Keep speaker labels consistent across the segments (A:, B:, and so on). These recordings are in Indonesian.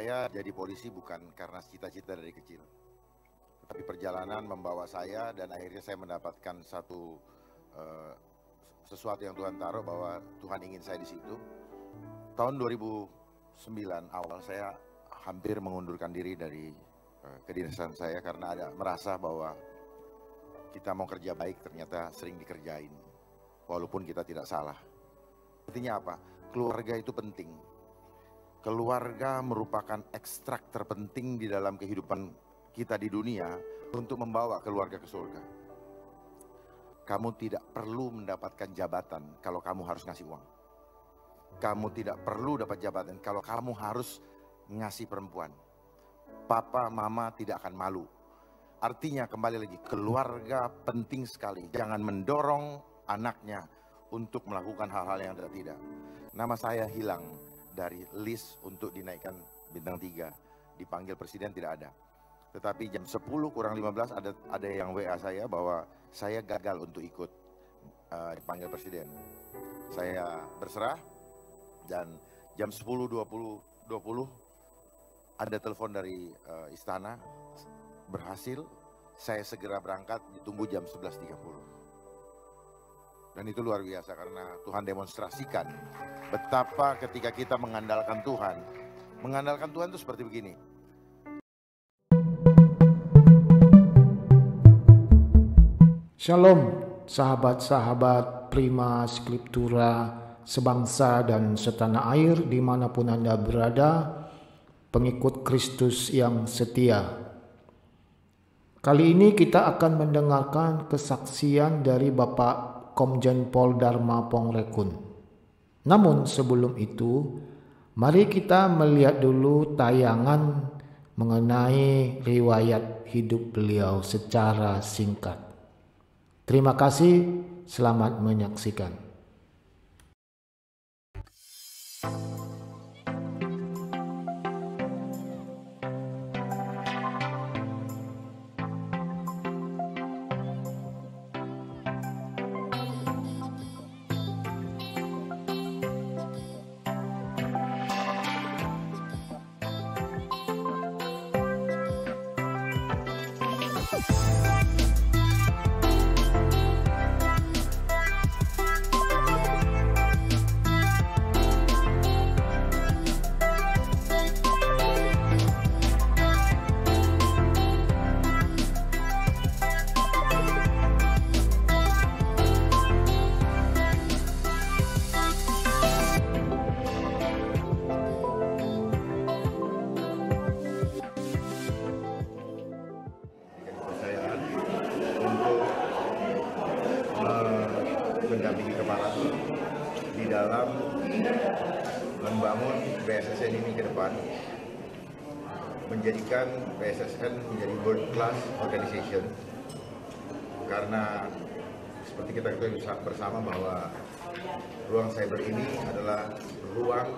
A: Saya jadi polisi bukan karena cita-cita dari kecil, tapi perjalanan membawa saya dan akhirnya saya mendapatkan sesuatu yang Tuhan taruh bahwa Tuhan ingin saya di situ. Tahun 2009 awal saya hampir mengundurkan diri dari kedinasan saya karena merasa bahwa kita mau kerja baik ternyata sering dikerjain, walaupun kita tidak salah. Artinya apa? Keluarga itu penting. Keluarga merupakan ekstrak terpenting di dalam kehidupan kita di dunia untuk membawa keluarga ke surga. Kamu tidak perlu mendapatkan jabatan kalau kamu harus ngasih uang. Kamu tidak perlu dapat jabatan kalau kamu harus ngasih perempuan. Papa, mama tidak akan malu. Artinya kembali lagi, keluarga penting sekali. Jangan mendorong anaknya untuk melakukan hal-hal yang tidak. Nama saya hilang dari list untuk dinaikkan bintang 3. Dipanggil presiden tidak ada. Tetapi jam 10 kurang 15 ada yang WA saya bahwa saya gagal untuk ikut dipanggil presiden. Saya berserah dan jam 10.20 ada telepon dari istana, berhasil. Saya segera berangkat, ditunggu jam 11.30. Dan itu luar biasa karena Tuhan demonstrasikan betapa ketika kita mengandalkan Tuhan itu seperti begini.
B: Shalom sahabat-sahabat Prima Scriptura sebangsa dan setanah air dimanapun Anda berada, pengikut Kristus yang setia. Kali ini kita akan mendengarkan kesaksian dari Bapak Komjen Pol Dharma Pongrekun. Namun sebelum itu, mari kita melihat dulu tayangan mengenai riwayat hidup beliau secara singkat. Terima kasih, selamat menyaksikan.
A: Mendampingi kepala di dalam membangun BSSN ini ke depan, menjadikan BSSN menjadi world class organization. Karena seperti kita ketahui bersama bahwa ruang cyber ini adalah ruang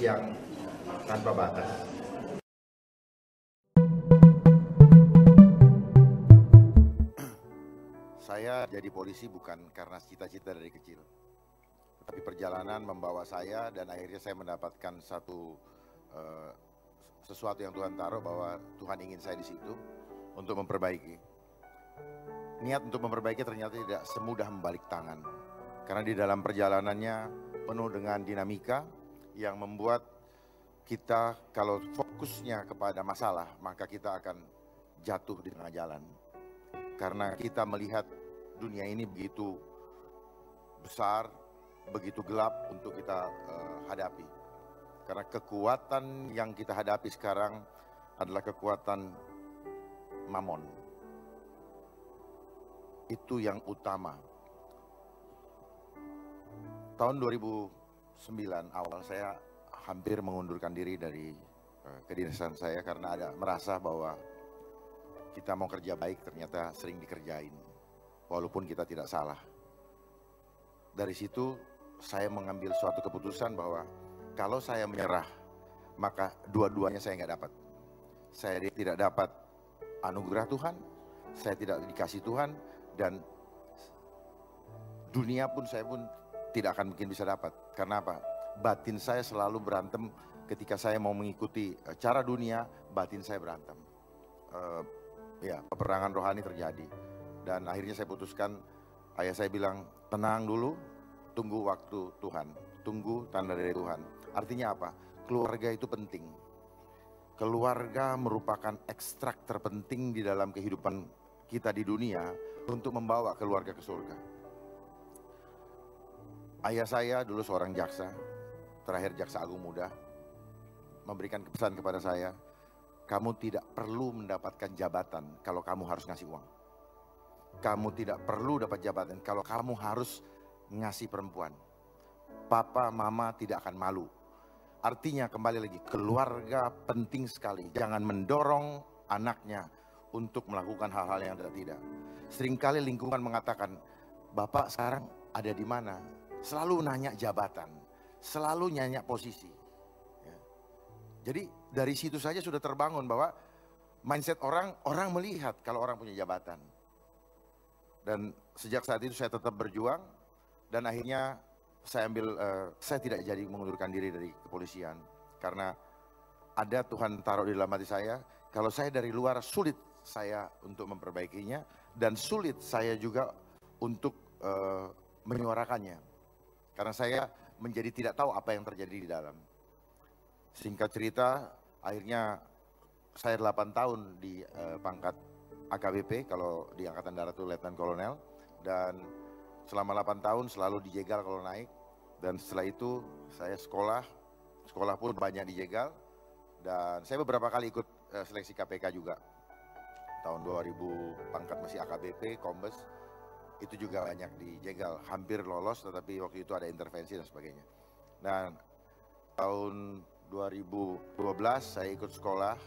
A: yang tanpa batas. Saya jadi polisi bukan karena cita-cita dari kecil, tapi perjalanan membawa saya dan akhirnya saya mendapatkan sesuatu yang Tuhan taruh bahwa Tuhan ingin saya di situ untuk memperbaiki. Niat untuk memperbaiki ternyata tidak semudah membalik tangan, karena di dalam perjalanannya penuh dengan dinamika yang membuat kita kalau fokusnya kepada masalah maka kita akan jatuh di tengah jalan. Karena kita melihat dunia ini begitu besar, begitu gelap untuk kita hadapi. Karena kekuatan yang kita hadapi sekarang adalah kekuatan mamon. Itu yang utama. Tahun 2009 awal saya hampir mengundurkan diri dari kedinasan saya karena merasa bahwa kita mau kerja baik ternyata sering dikerjain, walaupun kita tidak salah. Dari situ saya mengambil suatu keputusan bahwa kalau saya menyerah, maka dua-duanya saya nggak dapat. Saya tidak dapat anugerah Tuhan, saya tidak dikasih Tuhan, dan dunia pun saya pun tidak akan mungkin bisa dapat. Karena apa? Batin saya selalu berantem ketika saya mau mengikuti cara dunia, batin saya berantem. Ya, peperangan rohani terjadi. Dan akhirnya saya putuskan, ayah saya bilang, tenang dulu, tunggu waktu Tuhan, tunggu tanda dari Tuhan. Artinya apa? Keluarga itu penting. Keluarga merupakan ekstrak terpenting di dalam kehidupan kita di dunia untuk membawa keluarga ke surga. Ayah saya dulu seorang jaksa, terakhir jaksa agung muda, memberikan pesan kepada saya, kamu tidak perlu mendapatkan jabatan kalau kamu harus ngasih uang. Kamu tidak perlu dapat jabatan kalau kamu harus ngasih perempuan. Papa, mama tidak akan malu. Artinya kembali lagi, keluarga penting sekali. Jangan mendorong anaknya untuk melakukan hal-hal yang tidak. Seringkali lingkungan mengatakan, Bapak sekarang ada di mana? Selalu nanya jabatan, selalu nanya posisi. Jadi dari situ saja sudah terbangun bahwa mindset orang melihat kalau orang punya jabatan. Dan sejak saat itu saya tetap berjuang dan akhirnya saya tidak jadi mengundurkan diri dari kepolisian. Karena ada Tuhan taruh di dalam hati saya, kalau saya dari luar sulit saya untuk memperbaikinya dan sulit saya juga untuk menyuarakannya. Karena saya menjadi tidak tahu apa yang terjadi di dalam. Singkat cerita, akhirnya saya 8 tahun di pangkat AKBP, kalau di Angkatan Darat itu Letnan Kolonel. Dan selama 8 tahun selalu dijegal kalau naik. Dan setelah itu saya sekolah pun banyak dijegal. Dan saya beberapa kali ikut seleksi KPK juga. Tahun 2000 pangkat masih AKBP, Kombes, itu juga banyak dijegal. Hampir lolos tetapi waktu itu ada intervensi dan sebagainya. Dan tahun 2012 saya ikut sekolah,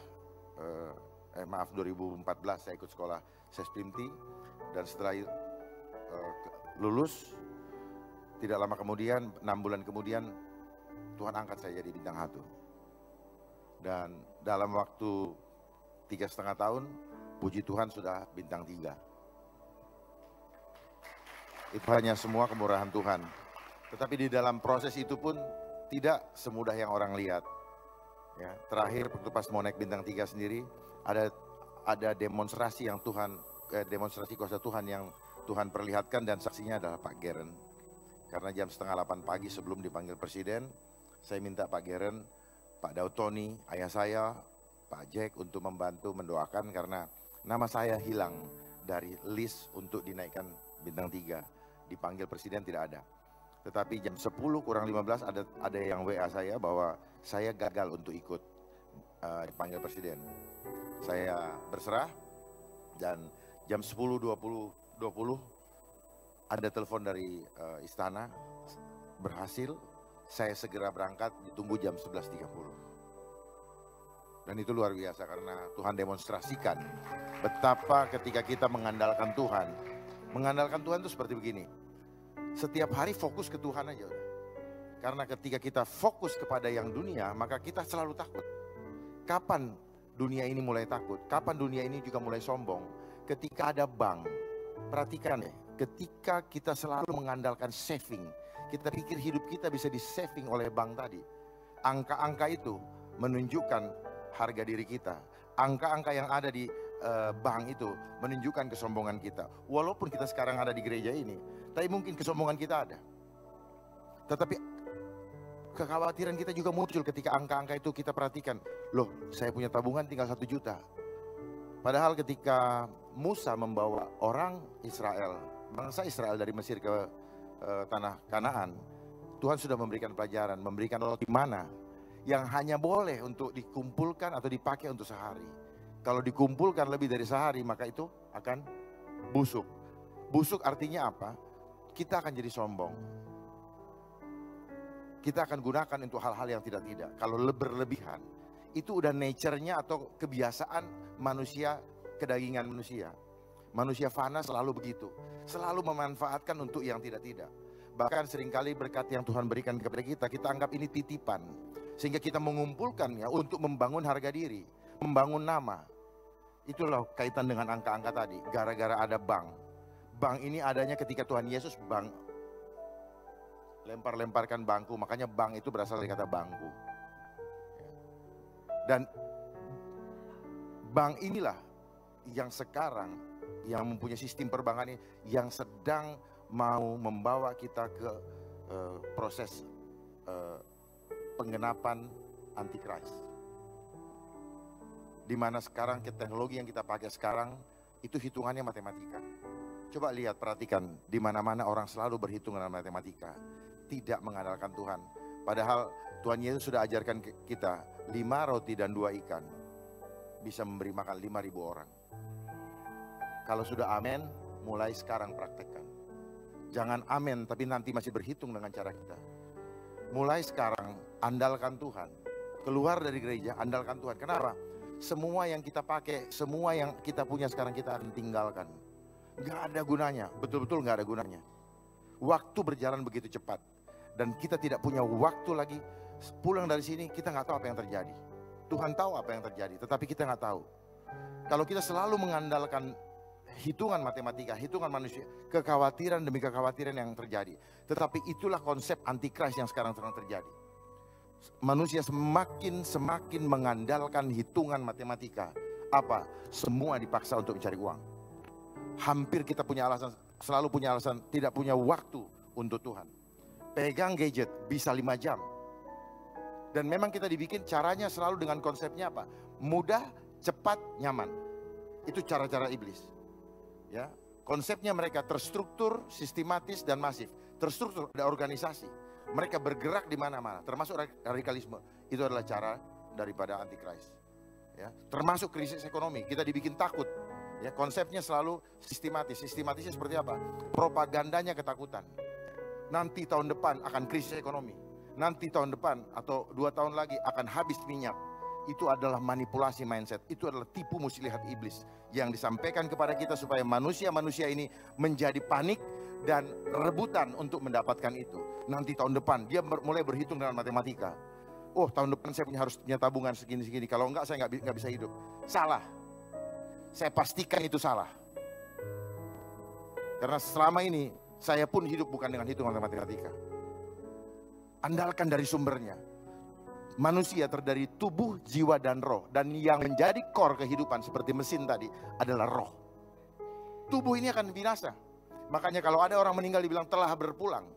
A: 2014 saya ikut sekolah Sesprimti, dan setelah lulus tidak lama kemudian, 6 bulan kemudian Tuhan angkat saya jadi bintang 1. Dan dalam waktu 3,5 tahun, puji Tuhan sudah bintang 3. Itu hanya semua kemurahan Tuhan. Tetapi di dalam proses itu pun tidak semudah yang orang lihat. Ya, terakhir waktu pas mau naik bintang 3 sendiri, ada demonstrasi yang demonstrasi kuasa Tuhan yang Tuhan perlihatkan, dan saksinya adalah Pak Geren. Karena jam 7:30 pagi sebelum dipanggil Presiden, saya minta Pak Geren, Pak Daud Tony, ayah saya, Pak Jack untuk membantu mendoakan karena nama saya hilang dari list untuk dinaikkan bintang 3. Dipanggil Presiden tidak ada. Tetapi jam 10:15 ada yang WA saya bahwa saya gagal untuk ikut dipanggil Presiden. Saya berserah dan jam 10:20 ada telepon dari istana, berhasil, saya segera berangkat, ditunggu jam 11:30. Dan itu luar biasa karena Tuhan demonstrasikan betapa ketika kita mengandalkan Tuhan itu seperti begini. Setiap hari fokus ke Tuhan aja udah. Karena ketika kita fokus kepada yang dunia, maka kita selalu takut. Kapan dunia ini mulai takut? Kapan dunia ini juga mulai sombong? Ketika ada bank. Perhatikan ya, ketika kita selalu mengandalkan saving, kita pikir hidup kita bisa di-saving oleh bank tadi. Angka-angka itu menunjukkan harga diri kita. Angka-angka yang ada di bank itu menunjukkan kesombongan kita. Walaupun kita sekarang ada di gereja ini, tapi mungkin kesombongan kita ada. Tetapi kekhawatiran kita juga muncul ketika angka-angka itu kita perhatikan. Loh, saya punya tabungan tinggal 1 juta. Padahal ketika Musa membawa orang Israel, bangsa Israel dari Mesir ke tanah Kanaan, Tuhan sudah memberikan pelajaran, memberikan roti mana yang hanya boleh untuk dikumpulkan atau dipakai untuk sehari. Kalau dikumpulkan lebih dari sehari, maka itu akan busuk. Busuk artinya apa? Kita akan jadi sombong. Kita akan gunakan untuk hal-hal yang tidak-tidak. Kalau berlebihan, itu udah nature-nya atau kebiasaan manusia, kedagingan manusia. Manusia fana selalu begitu. Selalu memanfaatkan untuk yang tidak-tidak. Bahkan seringkali berkat yang Tuhan berikan kepada kita anggap ini titipan. Sehingga kita mengumpulkannya untuk membangun harga diri, membangun nama. Itulah kaitan dengan angka-angka tadi. Gara-gara ada bank. Bank ini adanya ketika Tuhan Yesus lempar-lemparkan bangku. Makanya bank itu berasal dari kata bangku. Dan bank inilah yang sekarang, yang mempunyai sistem perbankan ini, yang sedang mau membawa kita ke proses penggenapan antikris. Di mana sekarang teknologi yang kita pakai sekarang itu hitungannya matematika. Coba lihat, perhatikan, di mana-mana orang selalu berhitung dengan matematika, tidak mengandalkan Tuhan. Padahal Tuhan Yesus sudah ajarkan kita 5 roti dan 2 ikan bisa memberi makan 5.000 orang. Kalau sudah amin, mulai sekarang praktekkan. Jangan amin tapi nanti masih berhitung dengan cara kita. Mulai sekarang andalkan Tuhan. Keluar dari gereja, andalkan Tuhan. Kenapa? Semua yang kita pakai, semua yang kita punya sekarang kita akan tinggalkan. Gak ada gunanya, betul-betul gak ada gunanya. Waktu berjalan begitu cepat. Dan kita tidak punya waktu lagi. Pulang dari sini kita gak tahu apa yang terjadi. Tuhan tahu apa yang terjadi, tetapi kita gak tahu. Kalau kita selalu mengandalkan hitungan matematika, hitungan manusia, kekhawatiran demi kekhawatiran yang terjadi. Tetapi itulah konsep antikris yang sekarang sedang terjadi. Manusia semakin mengandalkan hitungan matematika. Apa? Semua dipaksa untuk mencari uang. Hampir kita punya alasan, selalu punya alasan tidak punya waktu untuk Tuhan. Pegang gadget bisa 5 jam. Dan memang kita dibikin caranya selalu dengan konsepnya apa? Mudah, cepat, nyaman. Itu cara-cara iblis. Ya, konsepnya mereka terstruktur, sistematis dan masif. Terstruktur, ada organisasi. Mereka bergerak di mana-mana, termasuk radikalisme. Itu adalah cara daripada antikris. Ya, termasuk krisis ekonomi, kita dibikin takut. Ya, konsepnya selalu sistematis. Sistematisnya seperti apa? Propagandanya ketakutan. Nanti tahun depan akan krisis ekonomi. Nanti tahun depan atau 2 tahun lagi akan habis minyak. Itu adalah manipulasi mindset. Itu adalah tipu muslihat iblis yang disampaikan kepada kita supaya manusia-manusia ini menjadi panik dan rebutan untuk mendapatkan itu. Nanti tahun depan dia mulai berhitung dengan matematika. Oh, tahun depan saya harus punya tabungan segini-segini. Kalau enggak saya nggak bisa hidup. Salah. Saya pastikan itu salah. Karena selama ini saya pun hidup bukan dengan hitungan matematika. Andalkan dari sumbernya. Manusia terdiri tubuh, jiwa, dan roh. Dan yang menjadi core kehidupan seperti mesin tadi adalah roh. Tubuh ini akan binasa. Makanya kalau ada orang meninggal dibilang telah berpulang.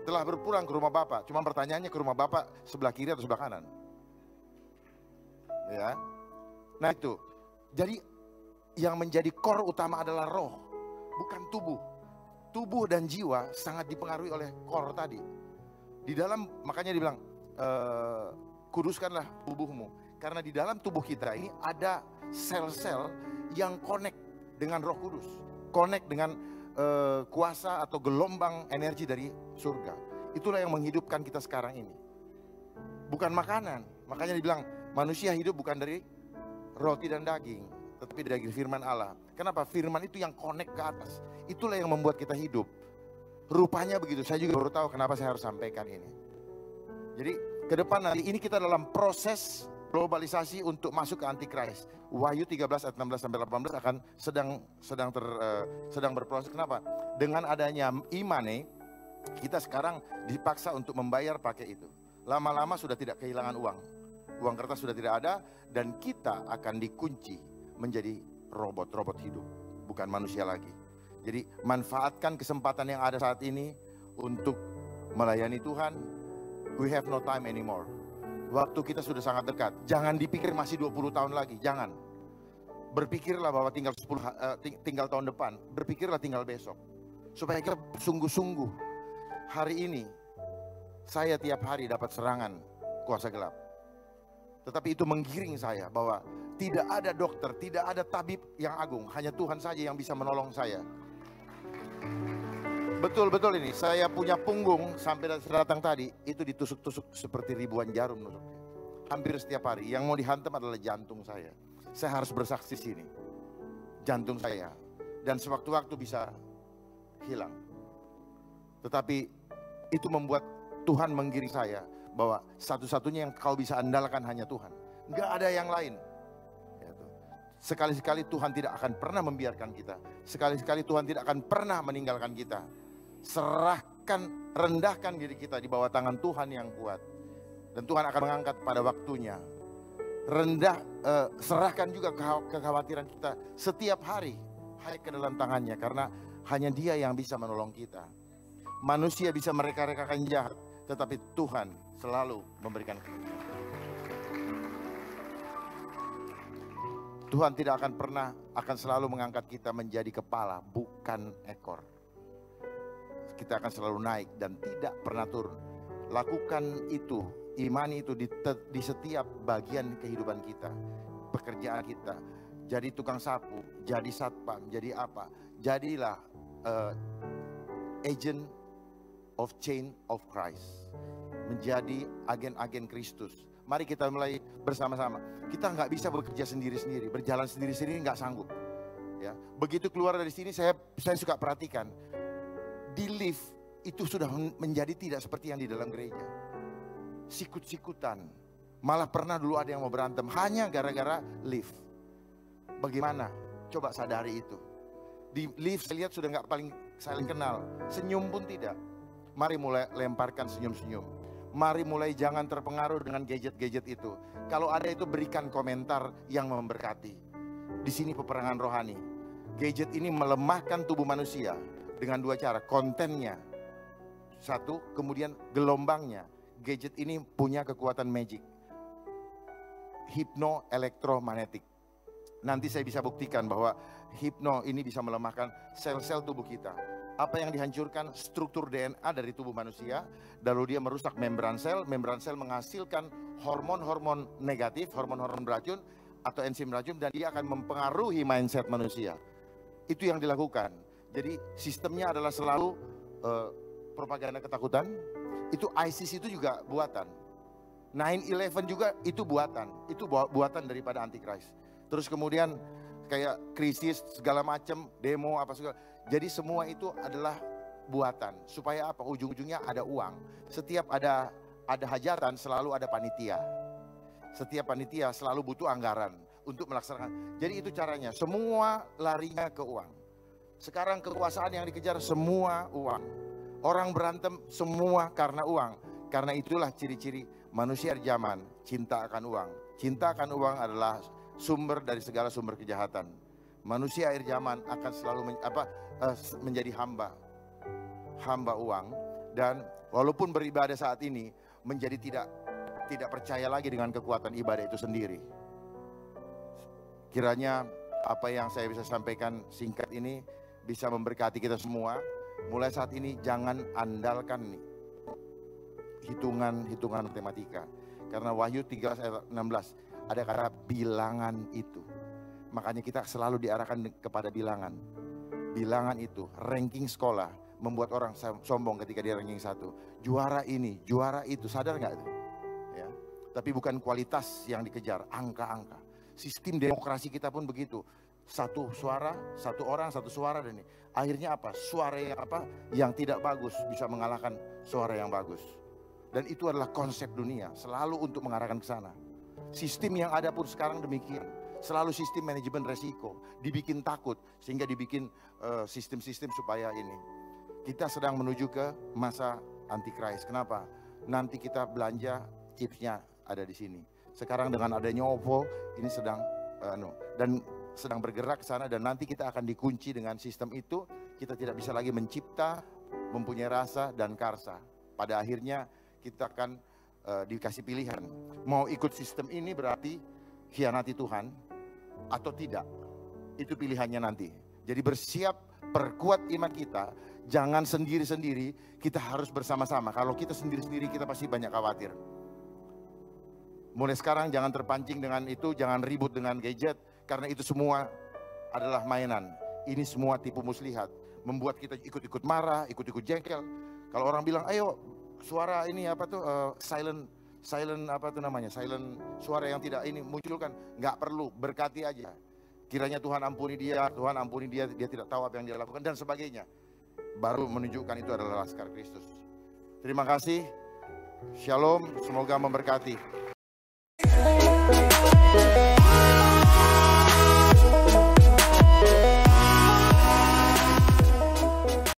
A: Telah berpulang ke rumah Bapak. Cuma pertanyaannya ke rumah Bapak sebelah kiri atau sebelah kanan. Ya. Nah itu. Jadi yang menjadi core utama adalah roh. Bukan tubuh. Tubuh dan jiwa sangat dipengaruhi oleh core tadi. Di dalam, makanya dibilang, kuduskanlah tubuhmu. Karena di dalam tubuh kita ini ada sel-sel yang connect dengan Roh Kudus. Connect dengan kuasa atau gelombang energi dari surga. Itulah yang menghidupkan kita sekarang ini. Bukan makanan. Makanya dibilang manusia hidup bukan dari roti dan daging, tetapi dari firman Allah. Kenapa? Firman itu yang connect ke atas. Itulah yang membuat kita hidup. Rupanya begitu. Saya juga baru tahu kenapa saya harus sampaikan ini. Jadi ke depan nanti ini kita dalam proses globalisasi untuk masuk ke antikris. Wahyu 13 ayat 16 sampai 18 akan sedang berproses. Kenapa? Dengan adanya imane, kita sekarang dipaksa untuk membayar pakai itu. Lama-lama sudah tidak kehilangan uang. Uang kertas sudah tidak ada dan kita akan dikunci menjadi robot hidup, bukan manusia lagi. Jadi manfaatkan kesempatan yang ada saat ini untuk melayani Tuhan. We have no time anymore. Waktu kita sudah sangat dekat. Jangan dipikir masih 20 tahun lagi, jangan. Berpikirlah bahwa tinggal tahun depan. Berpikirlah tinggal besok. Supaya kita sungguh-sungguh. Hari ini saya tiap hari dapat serangan kuasa gelap. Tetapi itu menggiring saya bahwa tidak ada dokter, tidak ada tabib yang agung. Hanya Tuhan saja yang bisa menolong saya. Betul-betul ini, saya punya punggung sampai datang tadi, itu ditusuk-tusuk seperti ribuan jarum nusuknya. Hampir setiap hari, yang mau dihantam adalah jantung saya. Saya harus bersaksi sini, jantung saya. Dan sewaktu-waktu bisa hilang. Tetapi itu membuat Tuhan menggiring saya, bahwa satu-satunya yang kau bisa andalkan hanya Tuhan. Enggak ada yang lain. Sekali-sekali Tuhan tidak akan pernah membiarkan kita. Sekali-sekali Tuhan tidak akan pernah meninggalkan kita. Serahkan, rendahkan diri kita di bawah tangan Tuhan yang kuat. Dan Tuhan akan mengangkat pada waktunya. Serahkan juga kekhawatiran kita setiap hari. Hai ke dalam tangannya, karena hanya Dia yang bisa menolong kita. Manusia bisa mereka-rekakan jahat, tetapi Tuhan selalu memberikan kebenaran. Tuhan tidak akan pernah, akan selalu mengangkat kita menjadi kepala, bukan ekor. Kita akan selalu naik dan tidak pernah turun. Lakukan itu, imani itu di setiap bagian kehidupan kita, pekerjaan kita. Jadi tukang sapu, jadi satpam, jadi apa? Jadilah agent of change of Christ. Menjadi agen-agen Kristus. Mari kita mulai bersama-sama. Kita nggak bisa bekerja sendiri-sendiri, berjalan sendiri-sendiri nggak sanggup. Ya, begitu keluar dari sini saya suka perhatikan. Di lift itu sudah menjadi tidak seperti yang di dalam gereja. Sikut-sikutan. Malah pernah dulu ada yang mau berantem hanya gara-gara lift. Bagaimana? Coba sadari itu. Di lift saya lihat sudah nggak saling kenal. Senyum pun tidak. Mari mulai lemparkan senyum-senyum. Mari mulai jangan terpengaruh dengan gadget-gadget itu. Kalau ada itu berikan komentar yang memberkati. Di sini peperangan rohani. Gadget ini melemahkan tubuh manusia dengan dua cara. Kontennya. Satu, kemudian gelombangnya. Gadget ini punya kekuatan magic. Hipno elektromagnetik. Nanti saya bisa buktikan bahwa hipno ini bisa melemahkan sel-sel tubuh kita. Apa yang dihancurkan? Struktur DNA dari tubuh manusia. Lalu dia merusak membran sel menghasilkan hormon-hormon negatif, hormon-hormon beracun atau enzim beracun, dan dia akan mempengaruhi mindset manusia. Itu yang dilakukan. Jadi sistemnya adalah selalu propaganda ketakutan. Itu ISIS itu juga buatan. 9/11 juga itu buatan. Itu buatan daripada Antichrist. Terus kemudian kayak krisis segala macam, demo apa segala. Jadi semua itu adalah buatan. Supaya apa? Ujung-ujungnya ada uang. Setiap ada hajatan selalu ada panitia. Setiap panitia selalu butuh anggaran untuk melaksanakan. Jadi itu caranya. Semua larinya ke uang. Sekarang kekuasaan yang dikejar semua uang. Orang berantem semua karena uang. Karena itulah ciri-ciri manusia zaman, cinta akan uang. Cinta akan uang adalah sumber dari segala sumber kejahatan. Manusia akhir zaman akan selalu menjadi hamba uang, dan walaupun beribadah saat ini menjadi tidak percaya lagi dengan kekuatan ibadah itu sendiri. Kiranya apa yang saya bisa sampaikan singkat ini bisa memberkati kita semua. Mulai saat ini jangan andalkan hitungan matematika, karena Wahyu 13 ayat 16 ada kata bilangan itu. Makanya kita selalu diarahkan kepada bilangan. Bilangan itu, ranking sekolah membuat orang sombong ketika dia ranking 1. Juara ini, juara itu, sadar nggak itu? Ya. Tapi bukan kualitas yang dikejar, angka-angka. Sistem demokrasi kita pun begitu. Satu suara, satu orang, satu suara, dan ini. Akhirnya apa? Suara yang tidak bagus bisa mengalahkan suara yang bagus. Dan itu adalah konsep dunia, selalu untuk mengarahkan ke sana. Sistem yang ada pun sekarang demikian. Selalu sistem manajemen resiko. Dibikin takut, sehingga dibikin sistem-sistem supaya ini. Kita sedang menuju ke masa Antichrist. Kenapa? Nanti kita belanja, chipsnya ada di sini. Sekarang dengan adanya OVO, ini sedang bergerak ke sana, dan nanti kita akan dikunci dengan sistem itu. Kita tidak bisa lagi mencipta, mempunyai rasa dan karsa. Pada akhirnya kita akan dikasih pilihan. Mau ikut sistem ini berarti khianati Tuhan atau tidak. Itu pilihannya nanti. Jadi bersiap, perkuat iman kita. Jangan sendiri-sendiri, kita harus bersama-sama. Kalau kita sendiri-sendiri kita pasti banyak khawatir. Mulai sekarang jangan terpancing dengan itu, jangan ribut dengan gadget. Karena itu semua adalah mainan. Ini semua tipu muslihat. Membuat kita ikut-ikut marah, ikut-ikut jengkel. Kalau orang bilang, ayo suara ini silent suara yang tidak ini munculkan, nggak perlu, berkati aja. Kiranya Tuhan ampuni dia tidak tahu apa yang dia lakukan dan sebagainya. Baru menunjukkan itu adalah laskar Kristus. Terima kasih. Shalom, semoga memberkati.